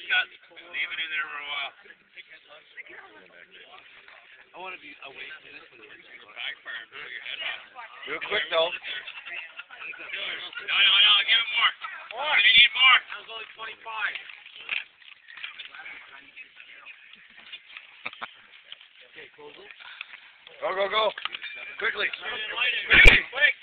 shot. Leave it in there for a while. I want to be awake from this one. Backfire and blow your head off. Do it quick though. No, give him more. More. You need more. That was only 25. Okay, close it. Go. Quickly. Quick.